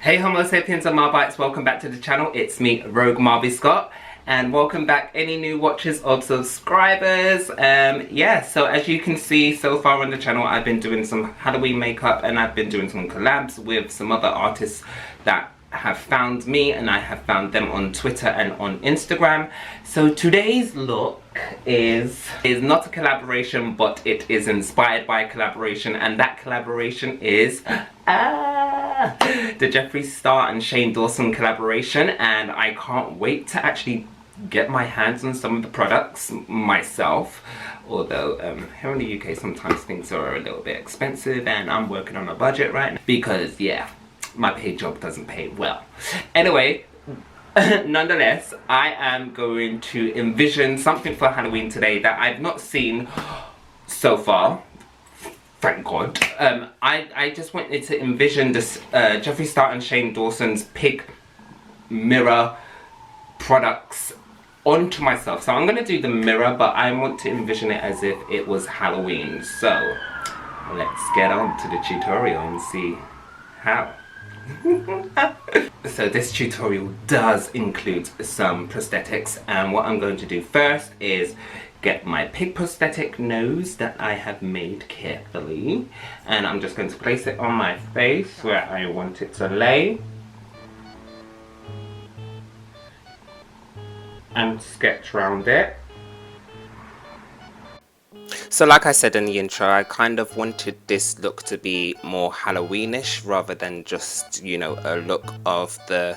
Hey Homo sapiens and Marbites, welcome back to the channel. It's me, Rogue Marby Scott, and welcome back any new watchers or subscribers. So as you can see so far on the channel, I've been doing some Halloween makeup and I've been doing some collabs with some other artists that have found me, and I have found them on Twitter and on Instagram. So today's look is not a collaboration, but it is inspired by a collaboration, and that collaboration is the Jeffree Star and Shane Dawson collaboration, and I can't wait to actually get my hands on some of the products myself. Although here in the UK sometimes things are a little bit expensive and I'm working on a budget right now because yeah, my paid job doesn't pay well. Anyway, nonetheless, I am going to envision something for Halloween today that I've not seen so far. Thank God. I just wanted to envision this Jeffree Star and Shane Dawson's Pig Mirror products onto myself. So I'm going to do the mirror, but I want to envision it as if it was Halloween. So let's get on to the tutorial and see how. So this tutorial does include some prosthetics, and what I'm going to do first is get my pig prosthetic nose that I have made carefully, and I'm just going to place it on my face where I want it to lay and sketch around it. So like I said in the intro, I kind of wanted this look to be more Halloweenish rather than just, you know, a look of the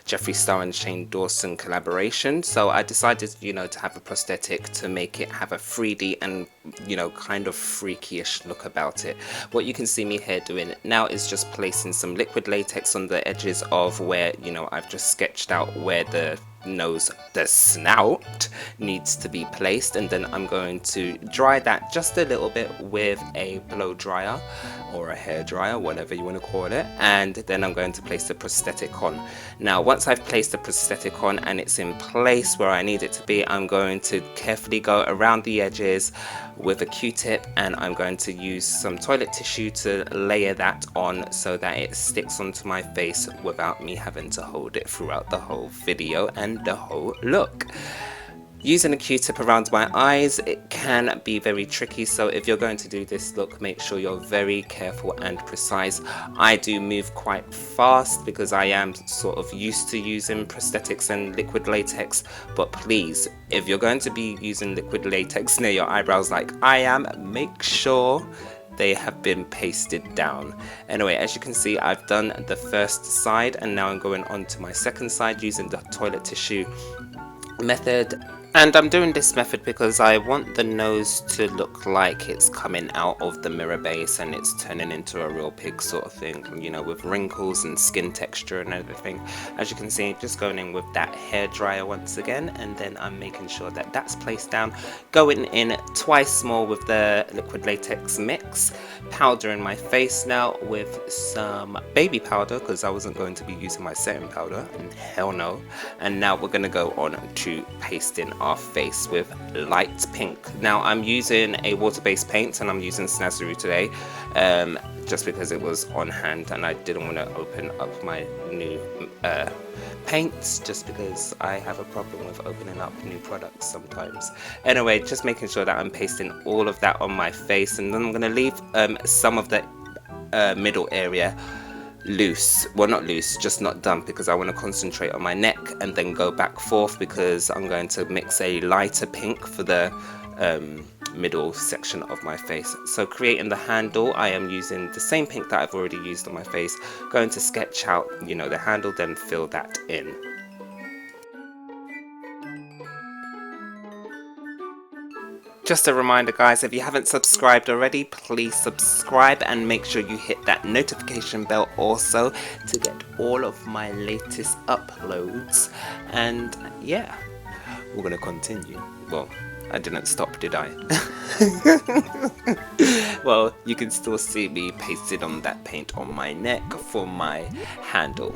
Jeffree Star and Shane Dawson collaboration. So I decided, you know, to have a prosthetic to make it have a 3D and, you know, kind of freaky-ish look about it. What you can see me here doing now is just placing some liquid latex on the edges of where, you know, I've just sketched out where the snout needs to be placed, and then I'm going to dry that just a little bit with a blow dryer or a hair dryer, whatever you want to call it, and then I'm going to place the prosthetic on. Now once I've placed the prosthetic on and it's in place where I need it to be, I'm going to carefully go around the edges with a Q-tip, and I'm going to use some toilet tissue to layer that on so that it sticks onto my face without me having to hold it throughout the whole video and the whole look. Using a Q-tip around my eyes, it can be very tricky, so if you're going to do this look, make sure you're very careful and precise. I do move quite fast because I am sort of used to using prosthetics and liquid latex, but please, if you're going to be using liquid latex near your eyebrows like I am, make sure they have been pasted down. Anyway, as you can see, I've done the first side and now I'm going on to my second side using the toilet tissue method. And I'm doing this method because I want the nose to look like it's coming out of the mirror base and it's turning into a real pig sort of thing, you know, with wrinkles and skin texture and everything. As you can see, just going in with that hair dryer once again, and then I'm making sure that that's placed down, going in twice more with the liquid latex mix, powdering my face now with some baby powder because I wasn't going to be using my setting powder, and hell no. And now we're going to go on to pasting our face with light pink. Now I'm using a water-based paint and I'm using Snazaroo today, just because it was on hand and I didn't want to open up my new paints, just because I have a problem with opening up new products sometimes. Anyway, just making sure that I'm pasting all of that on my face, and then I'm going to leave some of the middle area loose. Well, not loose, just not done, because I want to concentrate on my neck and then go back forth because I'm going to mix a lighter pink for the middle section of my face. So creating the handle, I am using the same pink that I've already used on my face, going to sketch out, you know, the handle, then fill that in. Just a reminder guys, if you haven't subscribed already, please subscribe and make sure you hit that notification bell also to get all of my latest uploads. And yeah, we're gonna continue. Well, I didn't stop, did I? Well, you can still see me pasted on that paint on my neck for my handle.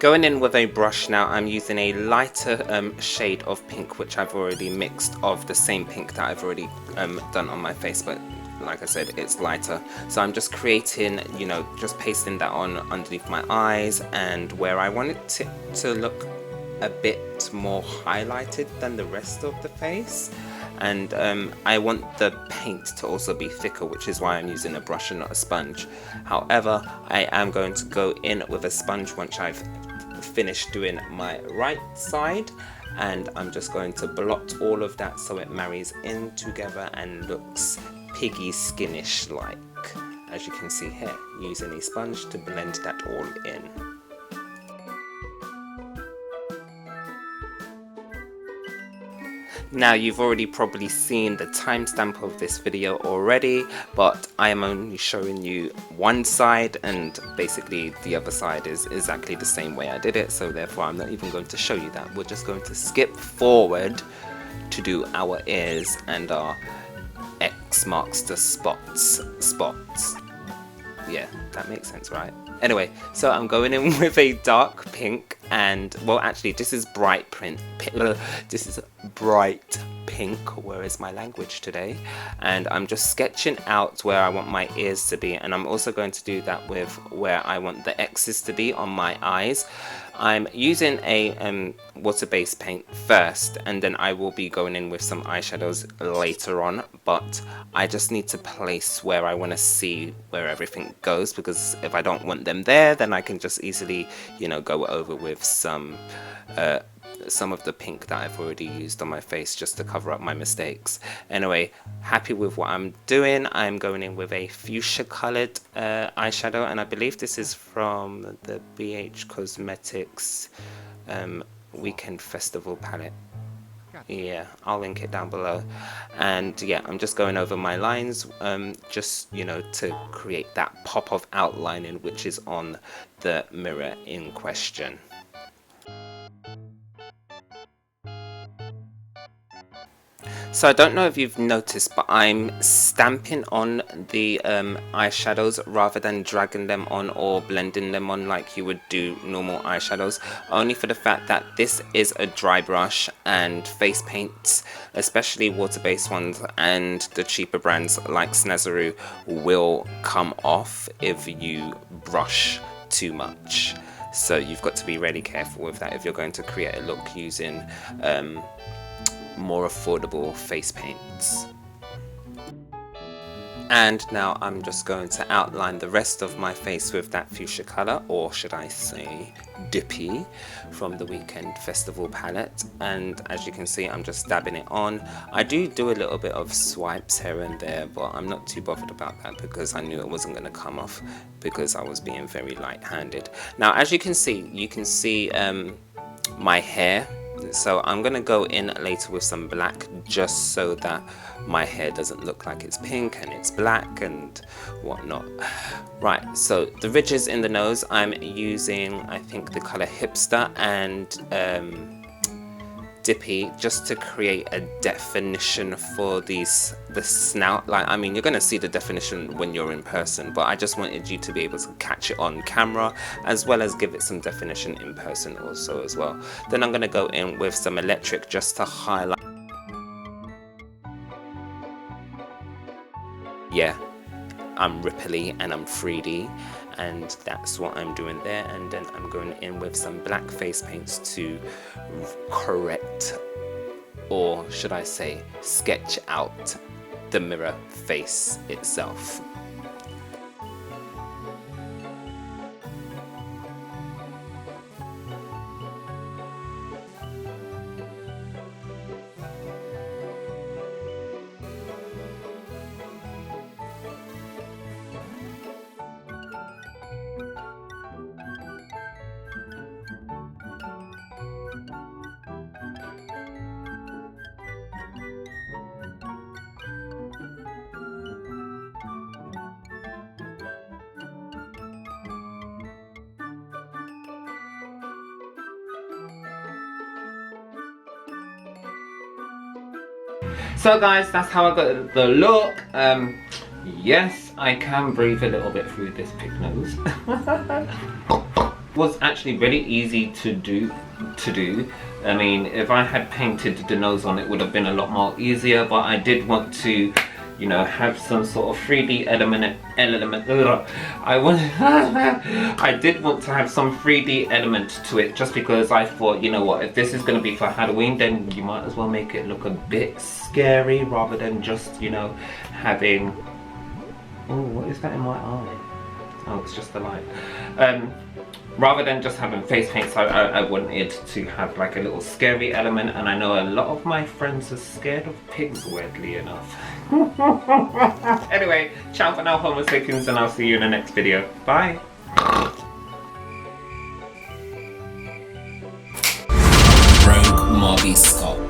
Going in with a brush now, I'm using a lighter shade of pink, which I've already mixed of the same pink that I've already done on my face, but like I said, it's lighter. So I'm just creating, you know, just pasting that on underneath my eyes and where I want it to look a bit more highlighted than the rest of the face. And I want the paint to also be thicker, which is why I'm using a brush and not a sponge. However, I am going to go in with a sponge once I've finished doing my right side, and I'm just going to blot all of that so it marries in together and looks piggy skinish like, as you can see here, using a sponge to blend that all in. Now, you've already probably seen the timestamp of this video already, but I am only showing you one side, and basically the other side is exactly the same way I did it, so therefore I'm not even going to show you that. We're just going to skip forward to do our ears and our X marks the spots. Yeah, that makes sense, right? Anyway, so I'm going in with a dark pink, and well, actually this is bright pink. This is bright pink. Where is my language today? And I'm just sketching out where I want my ears to be, and I'm also going to do that with where I want the X's to be on my eyes. I'm using a water-based paint first, and then I will be going in with some eyeshadows later on, but I just need to place where I want to see where everything goes, because if I don't want them there, then I can just easily, you know, go over with some of the pink that I've already used on my face just to cover up my mistakes. Anyway, happy with what I'm doing. I'm going in with a fuchsia colored eyeshadow, and I believe this is from the Bhcosmetics Weekend Festival palette. Yeah, I'll link it down below. And yeah, I'm just going over my lines, just, you know, to create that pop of outlining which is on the mirror in question. So I don't know if you've noticed, but I'm stamping on the eyeshadows rather than dragging them on or blending them on like you would do normal eyeshadows, only for the fact that this is a dry brush, and face paints, especially water-based ones and the cheaper brands like Snazaroo, will come off if you brush too much. So you've got to be really careful with that if you're going to create a look using more affordable face paints. And now I'm just going to outline the rest of my face with that fuchsia color, or should I say Dippie, from the Weekend Festival palette. And as you can see, I'm just dabbing it on. I do a little bit of swipes here and there, but I'm not too bothered about that because I knew it wasn't going to come off because I was being very light-handed. Now, as you can see my hair. So I'm going to go in later with some black just so that my hair doesn't look like it's pink and it's black and whatnot. Right, so the ridges in the nose, I'm using, I think, the color Hipster and Dippie just to create a definition for the snout. Like, I mean, you're going to see the definition when you're in person, but I just wanted you to be able to catch it on camera as well as give it some definition in person also as well. Then I'm going to go in with some electric just to highlight. Yeah, I'm ripply and I'm 3D, and that's what I'm doing there. And then I'm going in with some black face paints to correct, or should I say sketch out, the mirror face itself. So guys, that's how I got the look. Yes, I can breathe a little bit through this pig nose. was actually really easy to do. I mean, if I had painted the nose on, it would have been a lot more easier, but I did want to, you know, have some sort of 3D element. I did want to have some 3D element to it, just because I thought, you know what, if this is going to be for Halloween, then you might as well make it look a bit scary rather than just, you know, having... Oh, what is that in my eye? Oh, it's just the light. Rather than just having face paint, so I wanted to have like a little scary element, and I know a lot of my friends are scared of pigs, weirdly enough. Anyway, ciao for now, Homo sapiens, and I'll see you in the next video. Bye! Rogue Marby Scott.